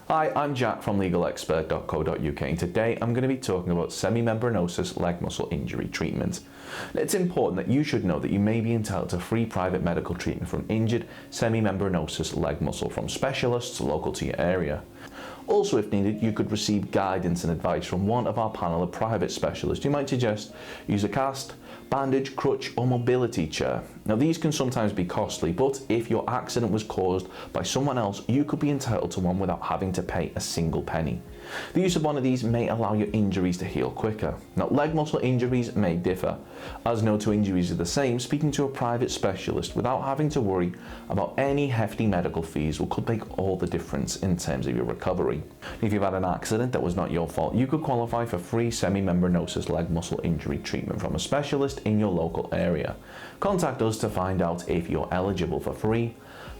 Hi, I'm Jack from legalexpert.co.uk and today I'm going to be talking about semimembranosus leg muscle injury treatment. It's important that you should know that you may be entitled to free private medical treatment from injured semimembranosus leg muscle from specialists local to your area. Also, if needed, you could receive guidance and advice from one of our panel of private specialists who might suggest use a cast, bandage, crutch or mobility chair. Now these can sometimes be costly, but if your accident was caused by someone else, you could be entitled to one without having to pay a single penny. The use of one of these may allow your injuries to heal quicker. Now leg muscle injuries may differ. As no two injuries are the same, speaking to a private specialist without having to worry about any hefty medical fees could make all the difference in terms of your recovery. If you've had an accident that was not your fault, you could qualify for free semimembranosus leg muscle injury treatment from a specialist in your local area. Contact us to find out if you're eligible for free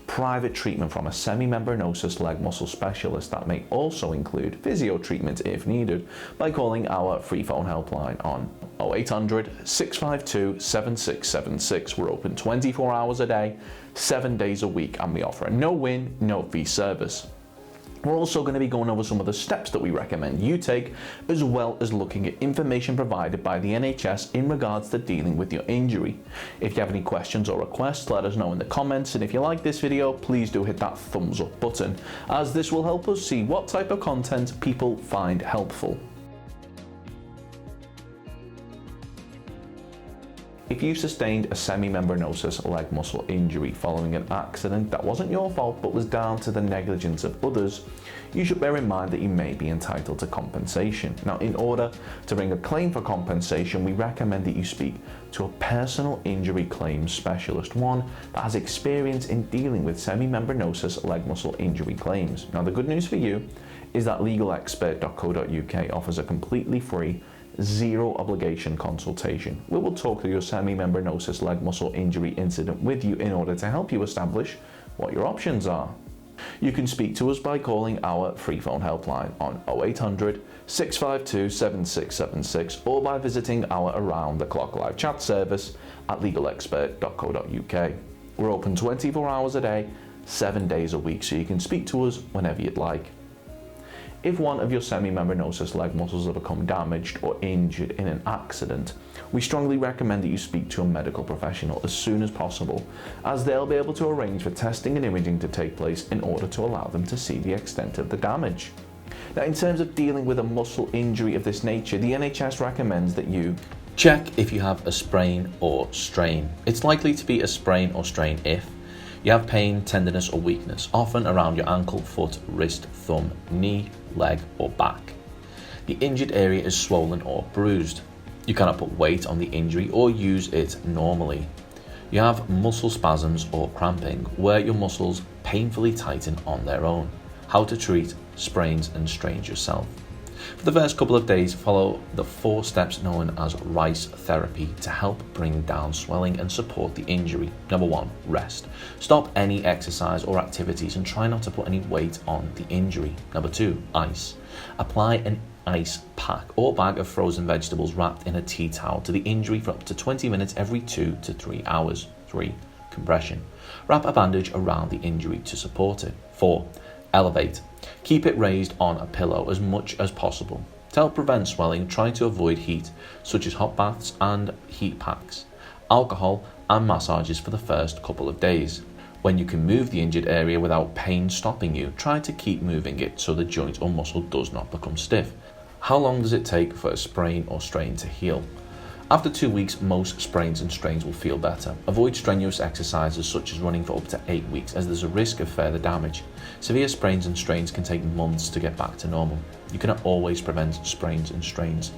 private treatment from a semimembranosus leg muscle specialist that may also include physio treatment if needed by calling our free phone helpline on 0800 652 7676. We're open 24 hours a day, 7 days a week, and we offer a no-win, no-fee service. We're also going to be going over some of the steps that we recommend you take, as well as looking at information provided by the NHS in regards to dealing with your injury. If you have any questions or requests, let us know in the comments, and if you like this video, please do hit that thumbs up button, as this will help us see what type of content people find helpful. If you sustained a semimembranosus leg muscle injury following an accident that wasn't your fault but was down to the negligence of others, you should bear in mind that you may be entitled to compensation. Now, in order to bring a claim for compensation, we recommend that you speak to a personal injury claims specialist, one that has experience in dealing with semimembranosus leg muscle injury claims. Now, the good news for you is that legalexpert.co.uk offers a completely free zero obligation consultation. We will talk through your semimembranosus leg muscle injury incident with you in order to help you establish what your options are. You can speak to us by calling our free phone helpline on 0800 652 7676 or by visiting our around the clock live chat service at legalexpert.co.uk. We're open 24 hours a day, 7 days a week, so you can speak to us whenever you'd like. If one of your semimembranosus leg muscles have become damaged or injured in an accident, we strongly recommend that you speak to a medical professional as soon as possible, as they'll be able to arrange for testing and imaging to take place in order to allow them to see the extent of the damage. Now, in terms of dealing with a muscle injury of this nature, the NHS recommends that you check if you have a sprain or strain. It's likely to be a sprain or strain if you have pain, tenderness or weakness, often around your ankle, foot, wrist, thumb, knee, leg or back. The injured area is swollen or bruised. You cannot put weight on the injury or use it normally. You have muscle spasms or cramping, where your muscles painfully tighten on their own. How to treat sprains and strains yourself. For the first couple of days, follow the 4 steps known as RICE therapy to help bring down swelling and support the injury. Number 1, rest. Stop any exercise or activities and try not to put any weight on the injury. Number 2, ice. Apply an ice pack or bag of frozen vegetables wrapped in a tea towel to the injury for up to 20 minutes every 2 to 3 hours. 3, compression. Wrap a bandage around the injury to support it. 4, elevate. Keep it raised on a pillow as much as possible. To help prevent swelling, try to avoid heat, such as hot baths and heat packs, alcohol and massages for the first couple of days. When you can move the injured area without pain stopping you, try to keep moving it so the joint or muscle does not become stiff. How long does it take for a sprain or strain to heal? After 2 weeks, most sprains and strains will feel better. Avoid strenuous exercises such as running for up to 8 weeks, as there's a risk of further damage. Severe sprains and strains can take months to get back to normal. You cannot always prevent sprains and strains.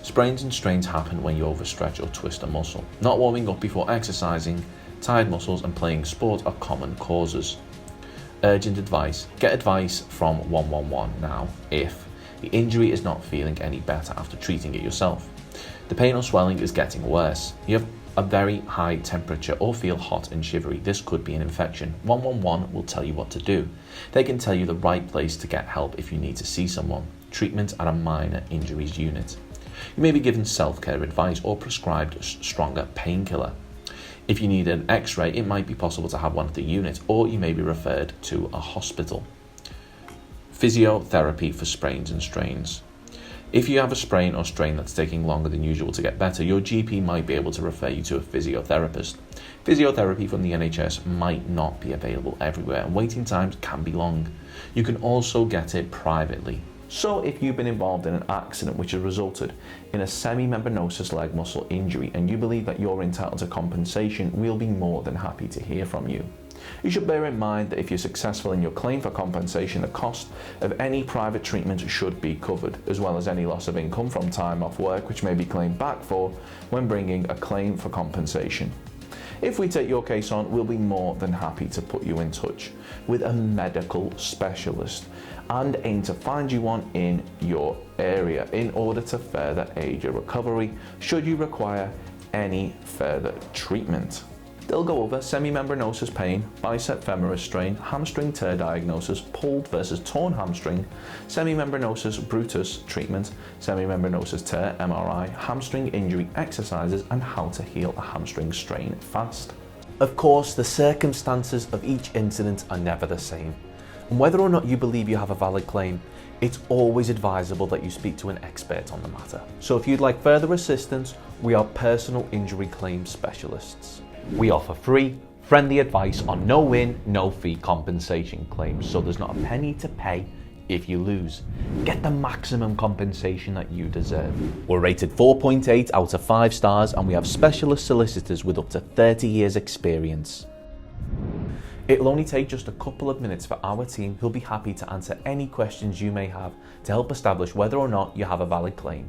Sprains and strains happen when you overstretch or twist a muscle. Not warming up before exercising, tired muscles and playing sport are common causes. Urgent advice. Get advice from 111 now if the injury is not feeling any better after treating it yourself. The pain or swelling is getting worse. You have a very high temperature or feel hot and shivery. This could be an infection. 111 will tell you what to do. They can tell you the right place to get help if you need to see someone. Treatment at a minor injuries unit. You may be given self-care advice or prescribed a stronger painkiller. If you need an x-ray, it might be possible to have one at the unit, or you may be referred to a hospital. Physiotherapy for sprains and strains. If you have a sprain or strain that's taking longer than usual to get better, your GP might be able to refer you to a physiotherapist. Physiotherapy from the NHS might not be available everywhere, and waiting times can be long. You can also get it privately. So if you've been involved in an accident which has resulted in a semimembranosus leg muscle injury and you believe that you're entitled to compensation, we'll be more than happy to hear from you. You should bear in mind that if you're successful in your claim for compensation, the cost of any private treatment should be covered, as well as any loss of income from time off work which may be claimed back for when bringing a claim for compensation. If we take your case on, we'll be more than happy to put you in touch with a medical specialist and aim to find you one in your area in order to further aid your recovery should you require any further treatment. They'll go over semimembranosus pain, bicep femoris strain, hamstring tear diagnosis, pulled versus torn hamstring, semimembranosus brutus treatment, semimembranosus tear MRI, hamstring injury exercises, and how to heal a hamstring strain fast. Of course, the circumstances of each incident are never the same, and whether or not you believe you have a valid claim, it's always advisable that you speak to an expert on the matter. So if you'd like further assistance, we are personal injury claim specialists. We offer free, friendly advice on no-win, no-fee compensation claims, so there's not a penny to pay if you lose. Get the maximum compensation that you deserve. We're rated 4.8 out of 5 stars, and we have specialist solicitors with up to 30 years experience. It'll only take just a couple of minutes for our team, who'll be happy to answer any questions you may have to help establish whether or not you have a valid claim.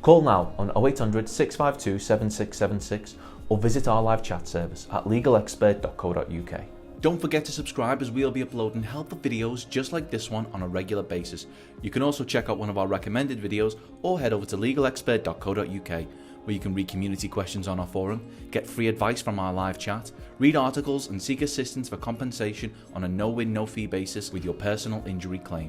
Call now on 0800 652 7676 or visit our live chat service at legalexpert.co.uk. Don't forget to subscribe, as we'll be uploading helpful videos just like this one on a regular basis. You can also check out one of our recommended videos or head over to legalexpert.co.uk, where you can read community questions on our forum, get free advice from our live chat, read articles and seek assistance for compensation on a no-win, no-fee basis with your personal injury claim.